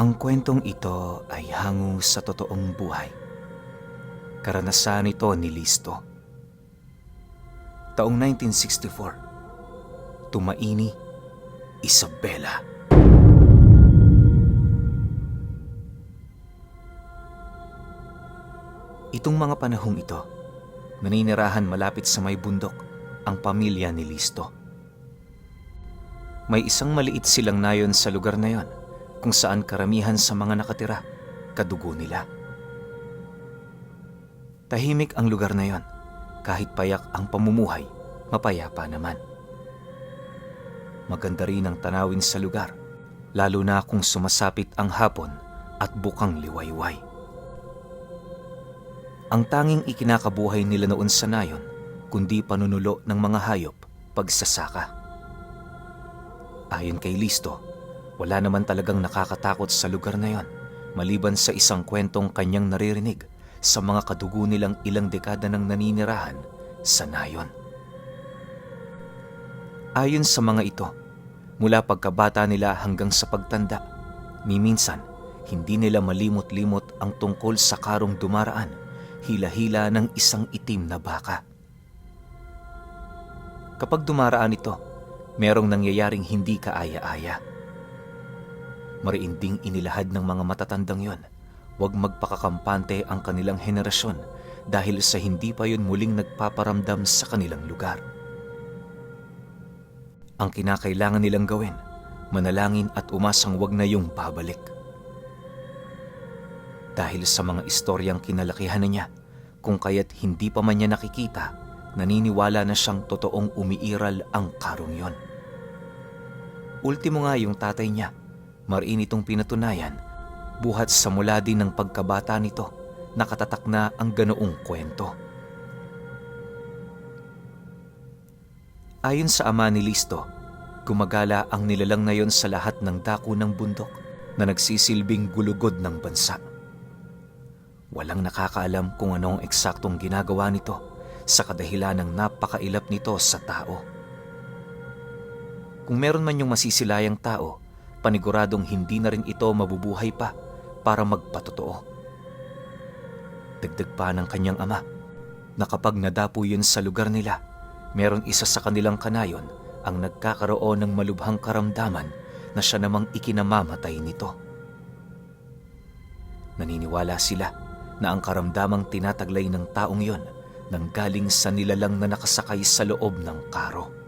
Ang kwentong ito ay hango sa totoong buhay. Karanasan ito ni Listo. Taong 1964, Tumaini, Isabela. Itong mga panahong ito, naninirahan malapit sa may bundok ang pamilya ni Listo. May isang maliit silang nayon sa lugar na yon, kung saan karamihan sa mga nakatira, kadugo nila. Tahimik ang lugar na yon, kahit payak ang pamumuhay, mapayapa naman. Maganda rin ang tanawin sa lugar, lalo na kung sumasapit ang hapon at bukang liwayway. Ang tanging ikinakabuhay nila noon sa nayon, kundi panunulo ng mga hayop, pagsasaka. Ayon kay Listo, wala naman talagang nakakatakot sa lugar na yon, maliban sa isang kwentong kanyang naririnig sa mga kadugo nilang ilang dekada nang naninirahan sa nayon. Ayon sa mga ito, mula pagkabata nila hanggang sa pagtanda, minsan hindi nila malimot-limot ang tungkol sa karong dumaraan, hila-hila ng isang itim na baka. Kapag dumaraan ito, merong nangyayaring hindi kaaya-aya. Mariinding inilahad ng mga matatandang yon, huwag magpakakampante ang kanilang henerasyon dahil sa hindi pa yun muling nagpaparamdam sa kanilang lugar. Ang kinakailangan nilang gawin, manalangin at umasang wag na yung babalik. Dahil sa mga istoryang kinalakihan na niya, kung kaya't hindi pa man niya nakikita, naniniwala na siyang totoong umiiral ang karong yon. Ultimo nga yung tatay niya, mariin itong pinatunayan, buhat sa mula din ng pagkabata nito, nakatatak na ang ganoong kwento. Ayon sa ama ni Listo, gumagala ang nilalang na yon sa lahat ng dako ng bundok na nagsisilbing gulugod ng bansa. Walang nakakaalam kung ano ang eksaktong ginagawa nito sa kadahilan ng napakailap nito sa tao. Kung meron man yung masisilayang tao, paniguradong hindi na rin ito mabubuhay pa para magpatotoo. Dagdag pa ng kanyang ama na kapag nadapo yun sa lugar nila, meron isa sa kanilang kanayon ang nagkakaroon ng malubhang karamdaman na siya namang ikinamamatay nito. Naniniwala sila na ang karamdamang tinataglay ng taong yon nanggaling sa nilalang na nakasakay sa loob ng karo.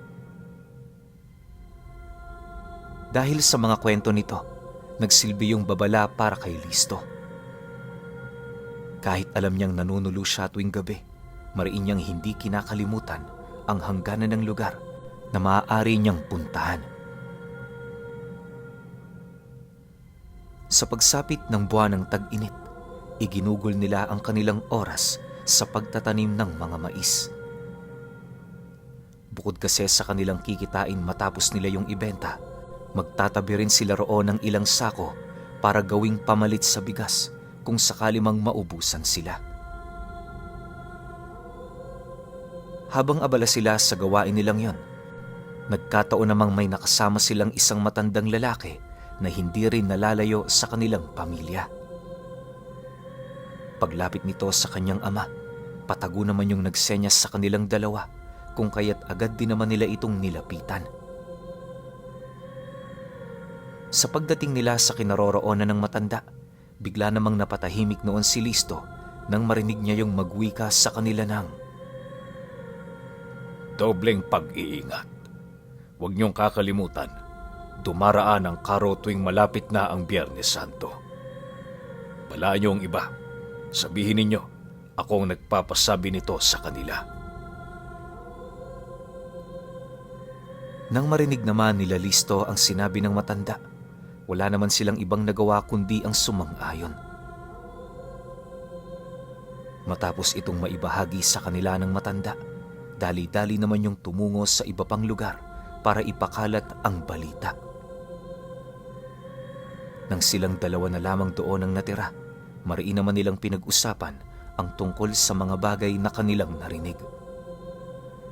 Dahil sa mga kwento nito, nagsilbi yung babala para kay Listo. Kahit alam niyang nanunulo siya tuwing gabi, mariin niyang hindi kinakalimutan ang hangganan ng lugar na maaari niyang puntahan. Sa pagsapit ng buwan ng tag-init, iginugol nila ang kanilang oras sa pagtatanim ng mga mais. Bukod kasi sa kanilang kikitain matapos nila yung ibenta, magtatabi rin sila roon ng ilang sako para gawing pamalit sa bigas kung sakali mang maubusan sila. Habang abala sila sa gawain nilang yon, nagkataon namang may nakasama silang isang matandang lalaki na hindi rin nalalayo sa kanilang pamilya. Paglapit nito sa kanyang ama, patago naman yung nagsenyas sa kanilang dalawa, kung kaya't agad din naman nila itong nilapitan. Sa pagdating nila sa kinaroroonan ng matanda, bigla namang napatahimik noon si Listo nang marinig niya yung magwika sa kanila ng, "Dobleng pag-iingat. Huwag niyong kakalimutan, dumaraan ang karo tuwing malapit na ang Biyernes Santo. Balaan niyo ang iba. Sabihin ninyo, ako ang nagpapasabi nito sa kanila." Nang marinig naman nila Listo ang sinabi ng matanda, wala naman silang ibang nagawa kundi ang sumang-ayon. Matapos itong maibahagi sa kanila ng matanda, dali-dali naman yung tumungo sa iba pang lugar para ipakalat ang balita. Nang silang dalawa na lamang doon ang natira, mariin naman nilang pinag-usapan ang tungkol sa mga bagay na kanilang narinig.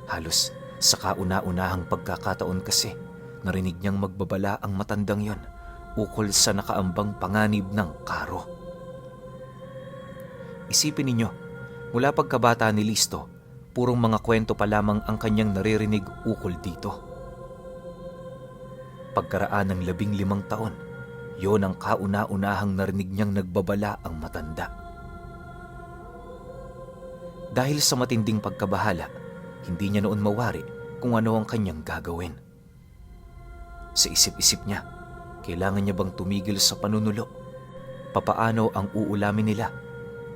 Halos sa kauna-unahang pagkakataon kasi, narinig niyang magbabala ang matandang yon ukol sa nakaambang panganib ng Karo. Isipin ninyo, mula pagkabata ni Listo, purong mga kwento pa lamang ang kanyang naririnig ukol dito. Pagkaraan ng 15 taon, yon ang kauna-unahang narinig niyang nagbabala ang matanda. Dahil sa matinding pagkabahala, hindi niya noon mawari kung ano ang kanyang gagawin. Sa isip-isip niya, kailangan niya bang tumigil sa panunulo? Papaano ang uulamin nila?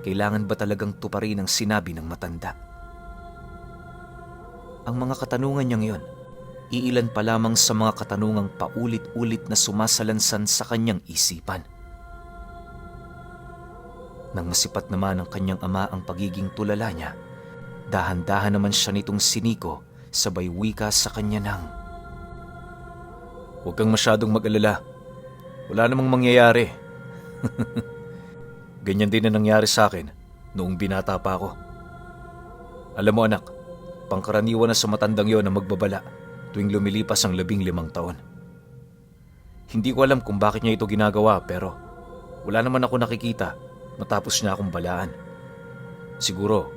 Kailangan ba talagang tuparin ang sinabi ng matanda? Ang mga katanungan niyang iyon, iilan pa lamang sa mga katanungang paulit-ulit na sumasalansan sa kanyang isipan. Nang masipat naman ng kanyang ama ang pagiging tulala niya, dahan-dahan naman siya nitong siniko, sabay wika sa kanya ng, Huwag kang masyadong mag-alala. Wala namang mangyayari. Ganyan din na nangyari sa akin noong binata pa ako. Alam mo anak, pangkaraniwan na sa matandang yon na magbabala tuwing lumilipas ang 15 taon. Hindi ko alam kung bakit niya ito ginagawa pero wala naman ako nakikita matapos niya akong balaan. Siguro,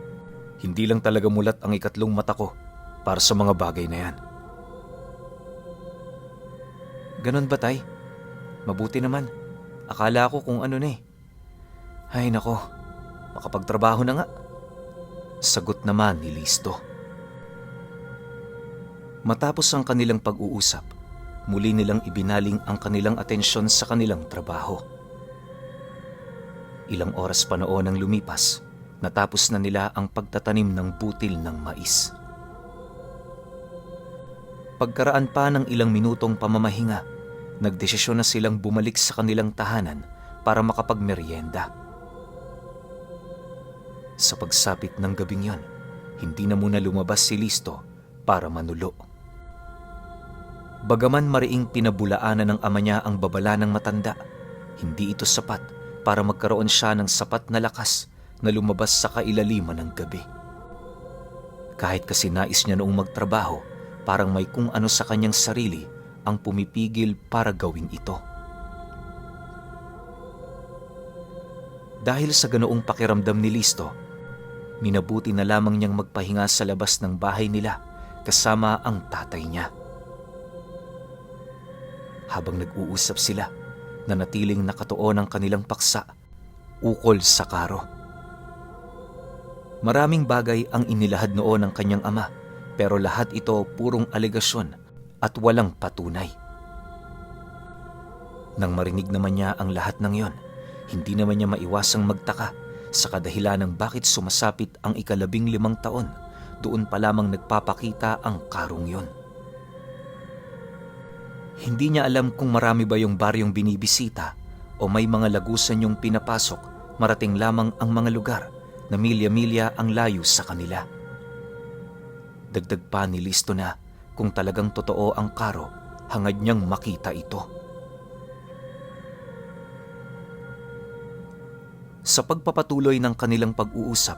hindi lang talaga mulat ang ikatlong mata ko para sa mga bagay na yan. "Ganon ba, tay? Mabuti naman. Akala ko kung ano na eh. Ay nako, makapagtrabaho na nga." Sagot naman ni Listo. Matapos ang kanilang pag-uusap, muli nilang ibinaling ang kanilang atensyon sa kanilang trabaho. Ilang oras pa noon ang lumipas, natapos na nila ang pagtatanim ng butil ng mais. Pagkaraan pa ng ilang minutong pamamahinga, nagdesisyon na silang bumalik sa kanilang tahanan para makapagmeryenda. Sa pagsapit ng gabing yon, hindi na muna lumabas si Listo para manulo. Bagaman mariing pinabulaanan ng ama niya ang babala ng matanda, hindi ito sapat para magkaroon siya ng sapat na lakas na lumabas sa kailaliman ng gabi. Kahit kasi nais niya noong magtrabaho, parang may kung ano sa kanyang sarili ang pumipigil para gawin ito. Dahil sa ganoong pakiramdam ni Listo, minabuti na lamang niyang magpahinga sa labas ng bahay nila kasama ang tatay niya. Habang nag-uusap sila, nanatiling nakatuon ang kanilang paksa ukol sa Karo. Maraming bagay ang inilahad noon ng kanyang ama, pero lahat ito purong alegasyon at walang patunay. Nang marinig naman niya ang lahat ng yon, hindi naman niya maiwasang magtaka sa kadahilanang bakit sumasapit ang 15 taon, doon pa lamang nagpapakita ang Karong yon. Hindi niya alam kung marami ba yung baryong binibisita o may mga lagusan yung pinapasok, marating lamang ang mga lugar na milya-milya ang layo sa kanila. Dagdag pa ni Listo na kung talagang totoo ang Karo, hangad niyang makita ito. Sa pagpapatuloy ng kanilang pag-uusap,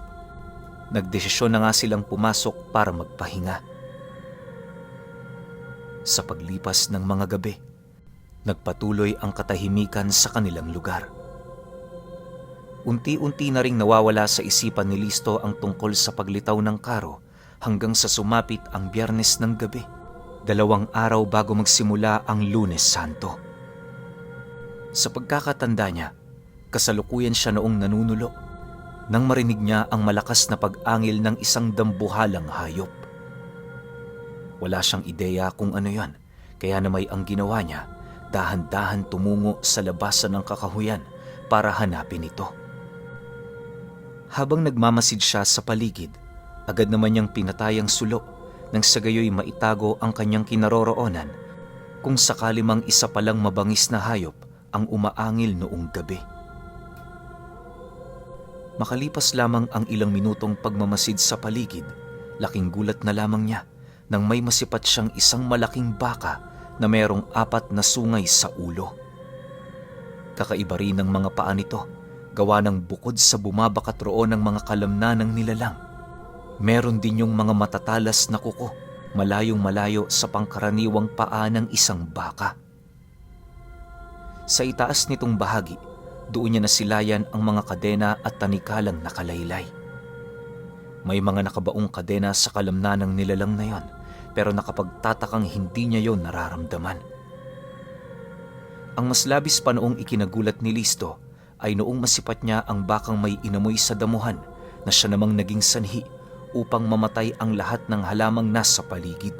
nagdesisyon na nga silang pumasok para magpahinga. Sa paglipas ng mga gabi, nagpatuloy ang katahimikan sa kanilang lugar. Unti-unti na ring nawawala sa isipan ni Listo ang tungkol sa paglitaw ng Karo hanggang sa sumapit ang Biyernes ng gabi, 2 araw bago magsimula ang Lunes Santo. Sa pagkakatanda niya, kasalukuyan siya noong nanunulo nang marinig niya ang malakas na pag-angil ng isang dambuhalang hayop. Wala siyang ideya kung ano yan, kaya naman ang ginawa niya, dahan-dahan tumungo sa labasan ng kakahuyan para hanapin ito. Habang nagmamasid siya sa paligid, agad naman niyang pinatay ang sulo nang sa gayoy maitago ang kanyang kinaroroonan kung sakali mang isa palang mabangis na hayop ang umaangil noong gabi. Makalipas lamang ang ilang minutong pagmamasid sa paligid, laking gulat na lamang niya nang may masipat siyang isang malaking baka na mayroong 4 na sungay sa ulo. Kakaiba rin ang mga paa nito, gawa ng bukod sa bumabakat roon ng mga kalamnanang nilalang. Meron din yung mga matatalas na kuko, malayong malayo sa pangkaraniwang paa ng isang baka. Sa itaas nitong bahagi, doon niya nasilayan ang mga kadena at tanikalang nakalaylay. May mga nakabaong kadena sa kalamnan ng nilalang na yon, pero nakapagtatakang hindi niya yon nararamdaman. Ang mas labis pa noong ikinagulat ni Listo ay noong masipat niya ang bakang may inamoy sa damuhan na siya namang naging sanhi upang mamatay ang lahat ng halamang nasa paligid.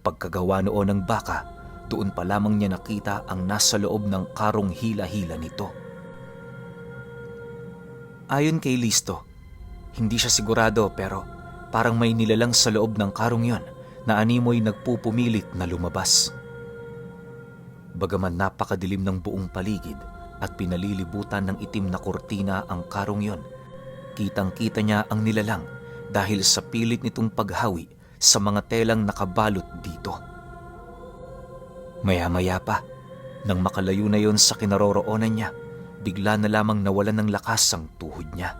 Pagkagawa noon ng baka, doon pa lamang niya nakita ang nasa loob ng karong hila-hila nito. Ayon kay Listo, hindi siya sigurado pero parang may nilalang sa loob ng karong yon na animoy nagpupumilit na lumabas. Bagaman napakadilim ng buong paligid at pinalilibutan ng itim na kurtina ang karong yon, kitang-kita niya ang nilalang dahil sa pilit nitong paghawi sa mga telang nakabalot dito. Maya-maya pa, nang makalayo na yon sa kinaroroonan niya, bigla na lamang nawalan ng lakas ang tuhod niya.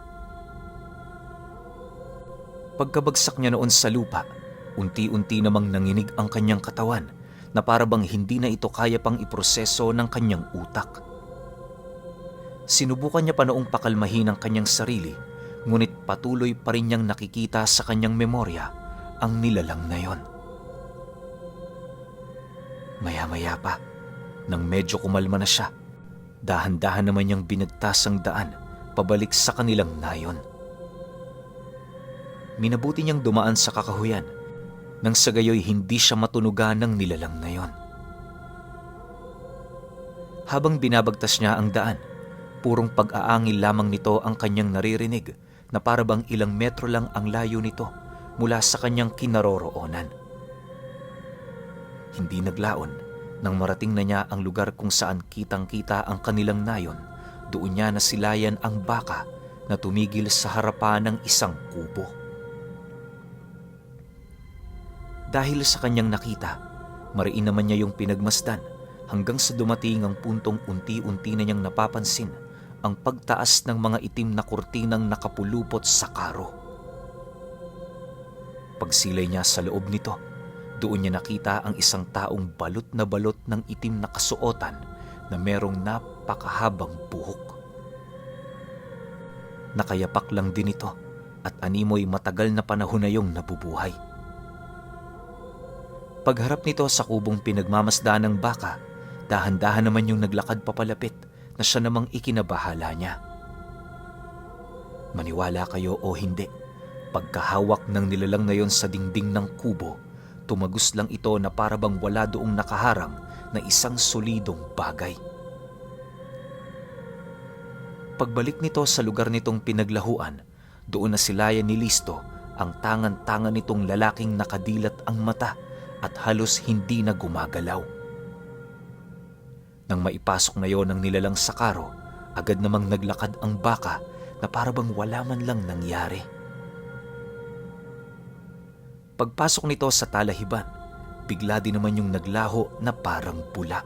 Pagkabagsak niya noon sa lupa, unti-unti namang nanginig ang kanyang katawan na parabang hindi na ito kaya pang iproseso ng kanyang utak. Sinubukan niya pa noong pakalmahin ang kanyang sarili, ngunit patuloy pa rin niyang nakikita sa kanyang memorya ang nilalang na yon. Maya-maya pa, nang medyo kumalma na siya, dahan-dahan naman niyang binagtas ang daan pabalik sa kanilang nayon. Minabuti niyang dumaan sa kakahuyan nang sa gayoy hindi siya matunugan ng nilalang na yon. Habang binabagtas niya ang daan, purong pag-aangil lamang nito ang kanyang naririnig na parabang ilang metro lang ang layo nito mula sa kanyang kinaroroonan. Hindi naglaon nang marating na niya ang lugar kung saan kitang-kita ang kanilang nayon. Doon niya nasilayan ang baka na tumigil sa harapan ng isang kubo. Dahil sa kanyang nakita, mariin naman niya yung pinagmasdan hanggang sa dumating ang puntong unti-unti na niyang napapansin ang pagtaas ng mga itim na kurtinang nakapulupot sa karo. Pagsilay niya sa loob nito, doon niya nakita ang isang taong balot ng itim na kasuotan na merong napakahabang buhok. Nakayapak lang din ito at animoy matagal na panahon na yung nabubuhay. Pagharap nito sa kubong pinagmamasdan ng baka, dahan-dahan naman yung naglakad papalapit na siya namang ikinabahala niya. Maniwala kayo o hindi, pagkahawak ng nilalang na yon sa dingding ng kubo, tumagos lang ito na parabang wala doong nakaharang na isang solidong bagay. Pagbalik nito sa lugar nitong pinaglahuan, doon na silayan ni Listo ang tangan-tangan nitong lalaking nakadilat ang mata at halos hindi na gumagalaw. Nang maipasok na yon ng nilalang sa karo, agad namang naglakad ang baka na parabang wala man lang nangyari. Pagpasok nito sa talahiban, bigla din naman yung naglaho na parang pula.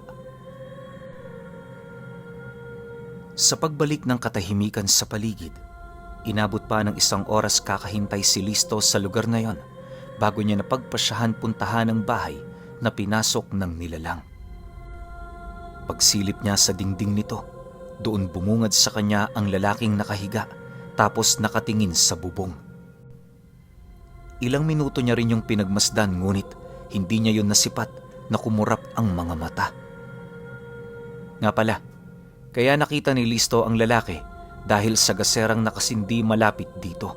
Sa pagbalik ng katahimikan sa paligid, inabot pa ng 1 oras kakahintay si Listo sa lugar na yon bago niya napagpasyahan puntahan ang bahay na pinasok ng nilalang. Pagsilip niya sa dingding nito, doon bumungad sa kanya ang lalaking nakahiga tapos nakatingin sa bubong. Ilang minuto niya rin yung pinagmasdan ngunit hindi niya yun nasipat na kumurap ang mga mata. Nga pala, kaya nakita ni Listo ang lalaki dahil sa gaserang nakasindi malapit dito.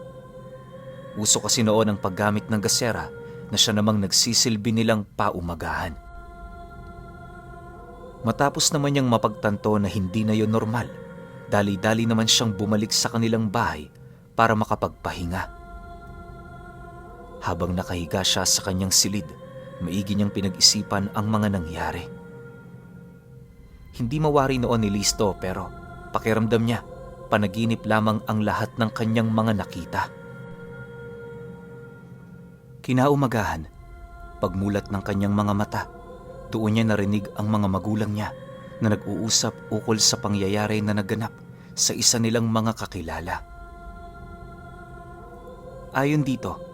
Uso kasi noon ang paggamit ng gasera na siya namang nagsisilbi nilang paumagahan. Matapos naman niyang mapagtanto na hindi na yon normal, dali-dali naman siyang bumalik sa kanilang bahay para makapagpahinga. Habang nakahiga siya sa kanyang silid, maigi niyang pinag-isipan ang mga nangyari. Hindi mawari noon ni Listo pero pakiramdam niya, panaginip lamang ang lahat ng kanyang mga nakita. Kinaumagahan, pagmulat ng kanyang mga mata, doon niya narinig ang mga magulang niya na nag-uusap ukol sa pangyayari na naganap sa isa nilang mga kakilala. Ayon dito,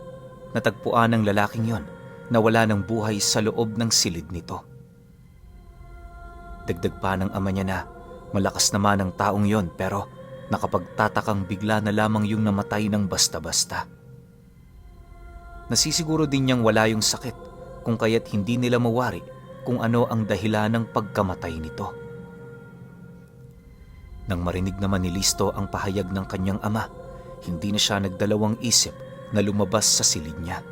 natagpuan ng lalaking yon na wala ng buhay sa loob ng silid nito. Dagdag pa ng ama niya na malakas naman ang taong yon pero nakapagtatakang bigla na lamang yung namatay ng basta-basta. Nasisiguro din niyang wala yung sakit kung kaya't hindi nila mawari kung ano ang dahilan ng pagkamatay nito. Nang marinig naman ni Listo ang pahayag ng kanyang ama, hindi na siya nagdalawang isip na lumabas sa silid niya.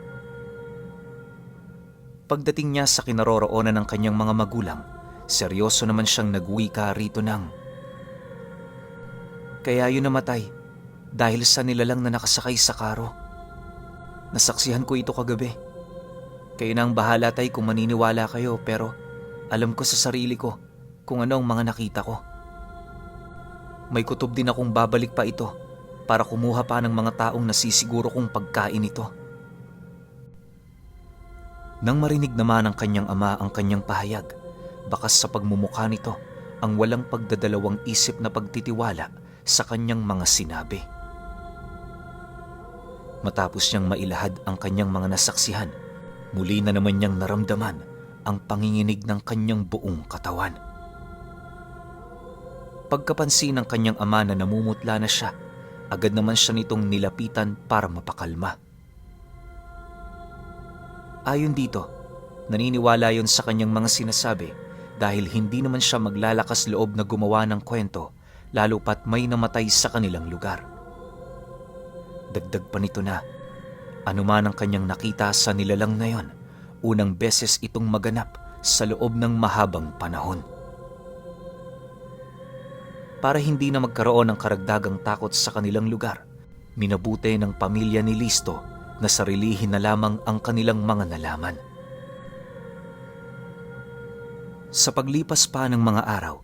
Pagdating niya sa kinaroroonan ng kanyang mga magulang, seryoso naman siyang nagwika rito ng, "Kaya yun namatay dahil sa nilalang na nakasakay sa karo. Nasaksihan ko ito kagabi. Kayo na ang bahala tay kung maniniwala kayo pero alam ko sa sarili ko kung ano ang mga nakita ko. May kutob din akong babalik pa ito para kumuha pa ng mga taong nasisiguro kong pagkain ito." Nang marinig naman ng kanyang ama ang kanyang pahayag, bakas sa pagmumukha nito ang walang pagdadalawang isip na pagtitiwala sa kanyang mga sinabi. Matapos niyang mailahad ang kanyang mga nasaksihan, muli na naman niyang naramdaman ang panginginig ng kanyang buong katawan. Pagkapansin ng kanyang ama na namumutla na siya, agad naman siya nitong nilapitan para mapakalma. Ayon dito, naniniwala yon sa kanyang mga sinasabi dahil hindi naman siya maglalakas loob na gumawa ng kwento lalo pat may namatay sa kanilang lugar. Dagdag pa nito na, anuman ang kanyang nakita sa nilalang na yon, unang beses itong maganap sa loob ng mahabang panahon. Para hindi na magkaroon ng karagdagang takot sa kanilang lugar, minabuti ng pamilya ni Listo na sarilihin na lamang ang kanilang mga nalaman. Sa paglipas pa ng mga araw,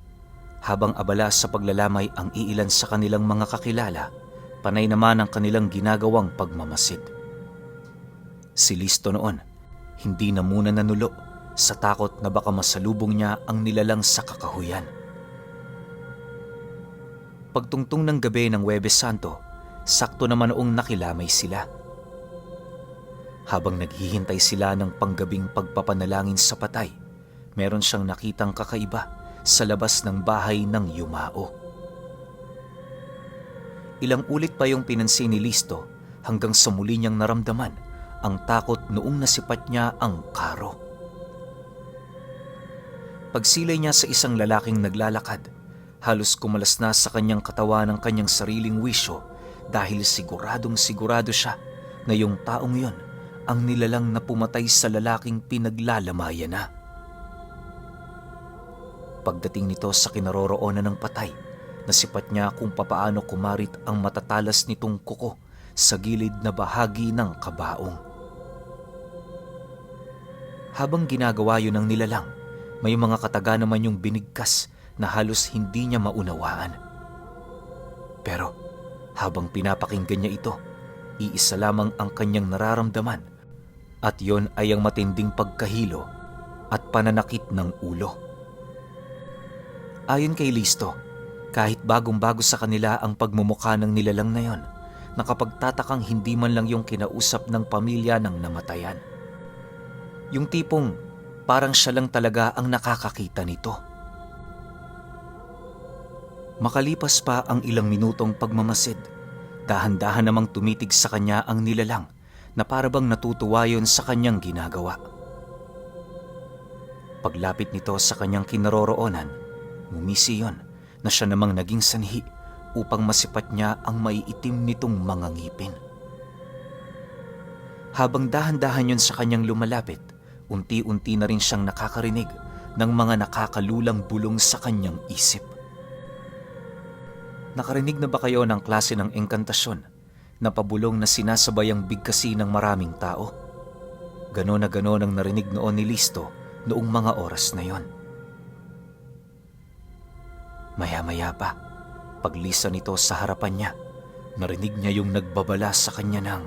habang abala sa paglalamay ang iilan sa kanilang mga kakilala, panay naman ang kanilang ginagawang pagmamasid. Si Listo noon, hindi na muna nanulo sa takot na baka masalubong niya ang nilalang sa kakahuyan. Pagtungtong ng gabi ng Huwebes Santo, sakto naman noong nakilamay sila. Habang naghihintay sila ng panggabing pagpapanalangin sa patay, meron siyang nakitang kakaiba sa labas ng bahay ng yumao. Ilang ulit pa yung pinansin ni Listo hanggang sa muli niyang naramdaman ang takot noong nasipat niya ang karo. Pagsilay niya sa isang lalaking naglalakad, halos kumalas na sa kanyang katawan ang kanyang sariling wisyo dahil siguradong sigurado siya na yung taong yon ang nilalang na pumatay sa lalaking pinaglalamayan na. Pagdating nito sa kinaroroonan ng patay, nasipat niya kung papaano kumarit ang matatalas nitong kuko sa gilid na bahagi ng kabaong. Habang ginagawa yun ng nilalang, may mga kataga naman yung binigkas na halos hindi niya maunawaan. Pero habang pinapakinggan niya ito, iisa lamang ang kanyang nararamdaman at yon ay ang matinding pagkahilo at pananakit ng ulo. Ayon kay Listo, kahit bagong-bago sa kanila ang pagmumukha ng nilalang na yon, nakapagtatakang hindi man lang yung kinausap ng pamilya ng namatayan. Yung tipong parang siya lang talaga ang nakakakita nito. Makalipas pa ang ilang minutong pagmamasid, dahan-dahan namang tumitig sa kanya ang nilalang na parabang natutuwa yon sa kanyang ginagawa. Paglapit nito sa kanyang kinaroroonan, ngumisi yon na siya namang naging sanhi upang masipat niya ang maiitim nitong mga ngipin. Habang dahan-dahan yon sa kanyang lumalapit, unti-unti na rin siyang nakakarinig ng mga nakakalulang bulong sa kanyang isip. Nakarinig na ba kayo ng klase ng engkantasyon na pabulong na sinasabay ang bigkasi ng maraming tao? Ganon na ganon ang narinig noon ni Listo noong mga oras na yon. Maya-maya pa, paglisan nito sa harapan niya, narinig niya yung nagbabala sa kanya ng,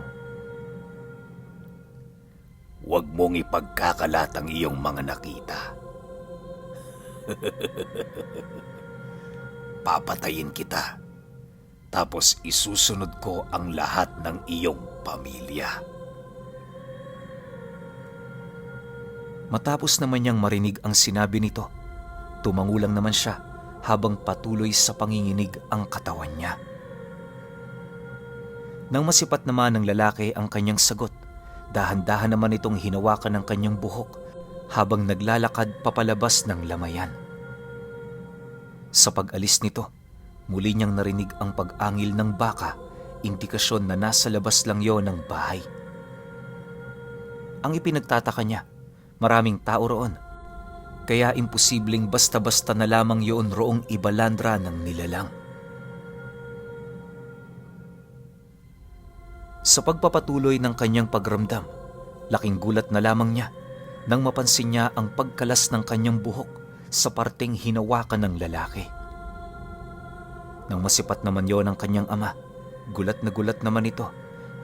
"Huwag mong ipagkakalat ang iyong mga nakita. Papatayin kita, tapos isusunod ko ang lahat ng iyong pamilya." Matapos naman niyang marinig ang sinabi nito, Tumangulang naman siya habang patuloy sa panginginig ang katawan niya. Nang masipat naman ng lalaki ang kanyang sagot, dahan-dahan naman itong hinawakan ng kanyang buhok habang naglalakad papalabas ng lamayan. Sa pag-alis nito, muli niyang narinig ang pag-angil ng baka, indikasyon na nasa labas lang yon ng bahay. Ang ipinagtataka niya, maraming tao roon, kaya imposibleng basta-basta na lamang yun roong ibalandra ng nilalang. Sa pagpapatuloy ng kanyang pagramdam, laking gulat na lamang niya nang mapansin niya ang pagkalas ng kanyang buhok sa parteng hinawakan ng lalaki. Nang masipat naman yon ang kanyang ama, gulat na gulat naman ito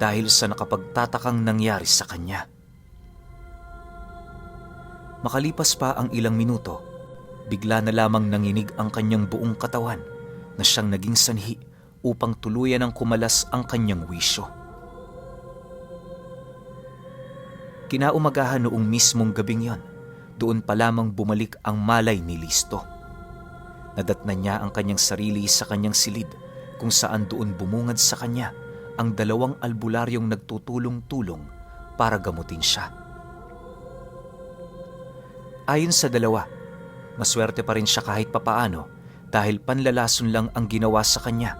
dahil sa nakapagtatakang nangyari sa kanya. Makalipas pa ang ilang minuto, bigla na lamang nanginig ang kanyang buong katawan na siyang naging sanhi upang tuluyan ng kumalas ang kanyang wisyo. Kinaumagahan noong mismong gabing yon, doon pa lamang bumalik ang malay ni Listo. Nadatnan niya ang kanyang sarili sa kanyang silid kung saan doon bumungad sa kanya ang 2 albularyong nagtutulong-tulong para gamutin siya. Ayon sa 2, maswerte pa rin siya kahit papaano dahil panlalason lang ang ginawa sa kanya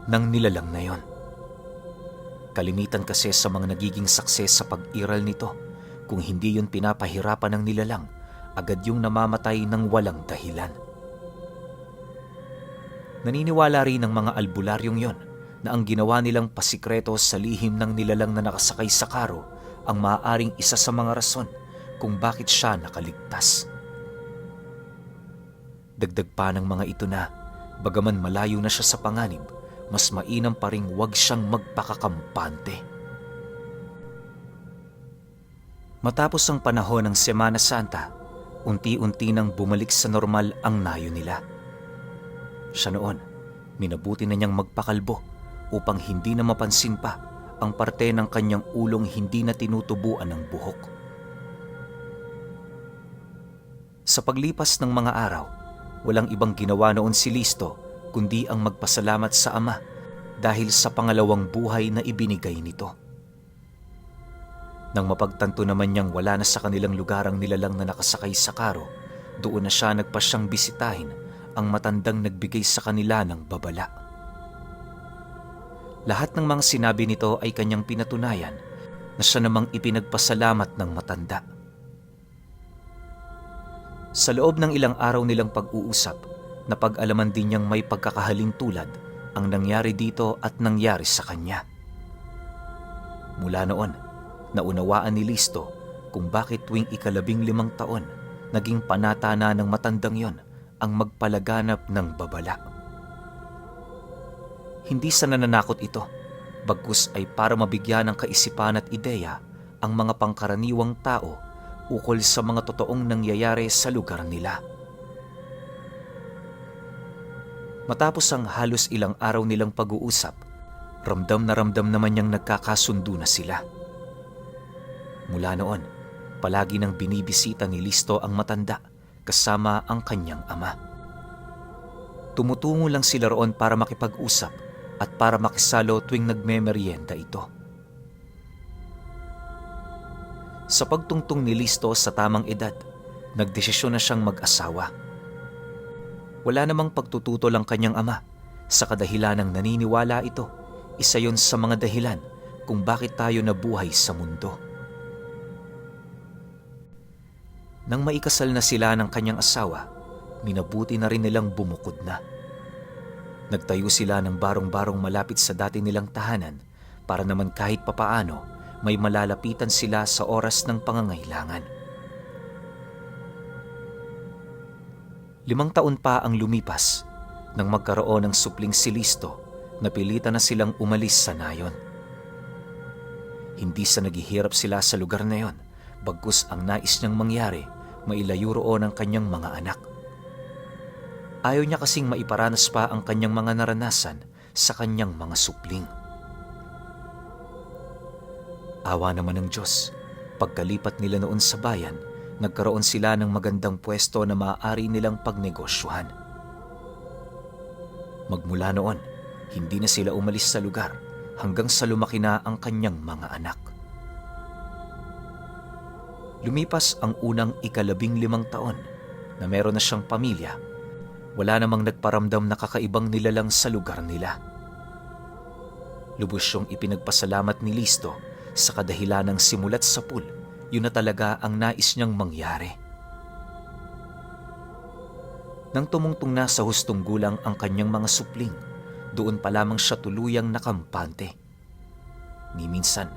ng nilalang na yon. Kalimitan kasi sa mga nagiging sakses sa pag-iral nito, kung hindi yun pinapahirapan ng nilalang, agad yung namamatay ng walang dahilan. Naniniwala rin ng mga albularyong yon na ang ginawa nilang pasikreto sa lihim ng nilalang na nakasakay sa karo ang maaaring isa sa mga rason kung bakit siya nakaligtas. Dagdag pa ng mga ito na, bagaman malayo na siya sa panganib, mas mainam pa ring wag siyang magpakakampante. Matapos ang panahon ng Semana Santa, unti-unti nang bumalik sa normal ang nayo nila. Siya noon, minabuti na niyang magpakalbo upang hindi na mapansin pa ang parte ng kanyang ulong hindi na tinutubuan ng buhok. Sa paglipas ng mga araw, walang ibang ginawa noon si Listo kundi ang magpasalamat sa ama dahil sa pangalawang buhay na ibinigay nito. Nang mapagtanto naman niyang wala na sa kanilang lugar ang nilalang na nakasakay sa karo, doon na siya nagpasyang bisitahin ang matandang nagbigay sa kanila ng babala. Lahat ng mga sinabi nito ay kanyang pinatunayan na siya namang ipinagpasalamat ng matanda. Sa loob ng ilang araw nilang pag-uusap, napag-alaman din niyang may pagkakahalintulad ang nangyari dito at nangyari sa kanya. Mula noon, naunawaan ni Listo kung bakit tuwing 15 taon naging panata na ng matandang yon ang magpalaganap ng babala. Hindi sa nananakot ito, bagkus ay para mabigyan ng kaisipan at ideya ang mga pangkaraniwang tao ukol sa mga totoong nangyayari sa lugar nila. Matapos ang halos ilang araw nilang pag-uusap, ramdam naman niyang nagkakasundo na sila. Mula noon, palagi nang binibisita ni Listo ang matanda kasama ang kanyang ama. Tumutungo lang sila roon para makipag-usap at para makisalo tuwing nagmemeryenda ito. Sa pagtungtong ni Listo sa tamang edad, nagdesisyon na siyang mag-asawa. Wala namang pagtututol ang kanyang ama sa kadahilan ng naniniwala ito. Isa yon sa mga dahilan kung bakit tayo nabuhay sa mundo. Nang maikasal na sila ng kanyang asawa, minabuti na rin nilang bumukod na. Nagtayo sila ng barong-barong malapit sa dati nilang tahanan para naman kahit papaano may malalapitan sila sa oras ng pangangailangan. 5 taon pa ang lumipas nang magkaroon ng supling si Listo, napilitan na silang umalis sa nayon. Hindi sa naghihirap sila sa lugar na yon, bagkus ang nais niyang mangyari, mailayo roon ang kanyang mga anak. Ayaw niya kasing maiparanas pa ang kanyang mga naranasan sa kanyang mga supling. Awa naman ng Diyos, pagkalipat nila noon sa bayan, nagkaroon sila ng magandang pwesto na maaari nilang pagnegosyohan. Magmula noon, hindi na sila umalis sa lugar hanggang sa lumaki na ang kanyang mga anak. Lumipas ang unang 15 taon na meron na siyang pamilya. Wala namang nagparamdam na kakaibang nilalang sa lugar nila. Lubos siyang ipinagpasalamat ni Listo sa kadahilan ng simulat sa pool, yun na talaga ang nais niyang mangyari. Nang tumungtong na sa hustong gulang ang kanyang mga supling, doon pa lamang siya tuluyang nakampante. Ni minsan,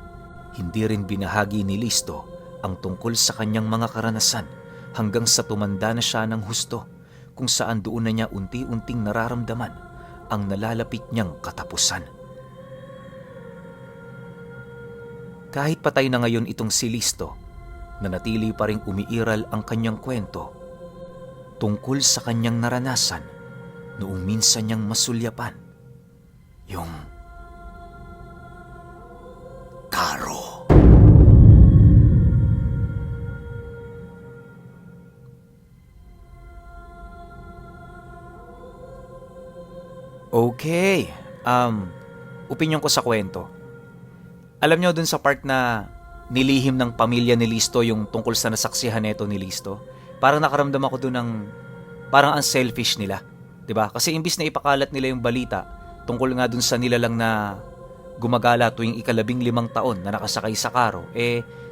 hindi rin binahagi ni Listo ang tungkol sa kanyang mga karanasan hanggang sa tumanda na siya ng husto, kung saan doon na niya unti-unting nararamdaman ang nalalapit niyang katapusan. Kahit patay na ngayon itong si Listo, nanatili pa ring umiiral ang kanyang kwento tungkol sa kanyang naranasan noong minsan niyang masulyapan yung Karo. Okay, opinyon ko sa kwento. Alam nyo dun sa part na nilihim ng pamilya ni Listo yung tungkol sa nasaksihan neto ni Listo, parang nakaramdam ako dun ng parang unselfish nila. 'Di ba? Kasi imbis na ipakalat nila yung balita tungkol nga dun sa nilalang na gumagala tuwing 15 taon na nakasakay sa karo,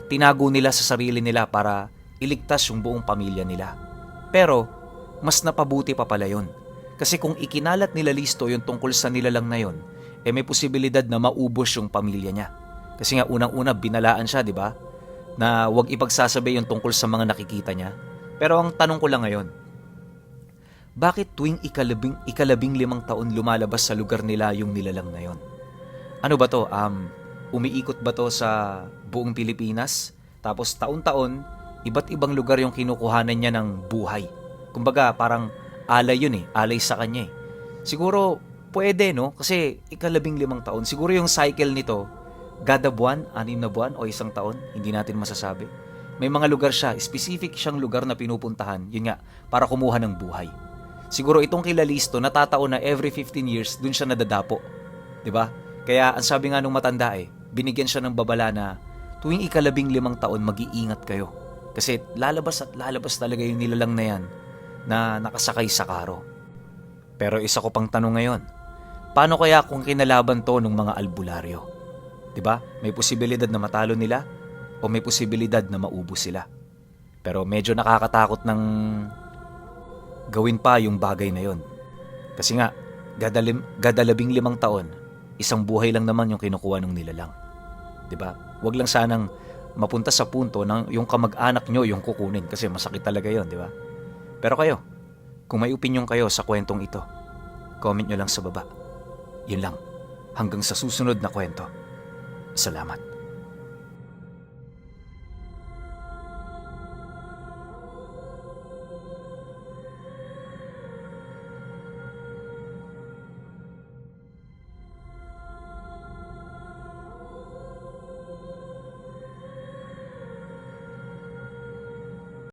tinago nila sa sarili nila para iligtas yung buong pamilya nila. Pero mas napabuti pa pala yun. Kasi kung ikinalat nila Listo yung tungkol sa nilalang na yun, may posibilidad na maubos yung pamilya niya. Kasi nga unang-una binalaan siya, di ba? Na huwag ipagsasabi yung tungkol sa mga nakikita niya. Pero ang tanong ko lang ngayon, bakit tuwing 15 taon lumalabas sa lugar nila yung nilalang na yun? Ano ba to? Umiikot ba to sa buong Pilipinas? Tapos taon-taon, iba't ibang lugar yung kinukuhanan niya ng buhay. Kumbaga, parang alay yun alay sa kanya Siguro, pwede no? Kasi 15 taon. Siguro yung cycle nito, kada buwan, 6 na buwan o 1 taon, hindi natin masasabi. May mga lugar siya, specific siyang lugar na pinupuntahan, yun nga, para kumuha ng buhay. Siguro itong kila Listo, natataon na every 15 years, dun siya nadadapo. 'Di ba? Kaya ang sabi nga nung matanda binigyan siya ng babala na tuwing 15 taon, mag-iingat kayo. Kasi lalabas at lalabas talaga yung nilalang na yan na nakasakay sa karo. Pero isa ko pang tanong ngayon, paano kaya kung kinalaban to ng mga albularyo? 'Di ba? May posibilidad na matalo nila o may posibilidad na maubos sila. Pero medyo nakakatakot ng gawin pa yung bagay na yon. Kasi nga, gada 15 taon, isang buhay lang naman yung kinukuha ng nilalang. 'Di ba? Huwag lang sanang mapunta sa punto ng yung kamag-anak nyo yung kukunin kasi masakit talaga yon, 'di ba? Pero kayo, kung may opinyon kayo sa kwentong ito, comment nyo lang sa baba. Yun lang. Hanggang sa susunod na kwento. Salamat.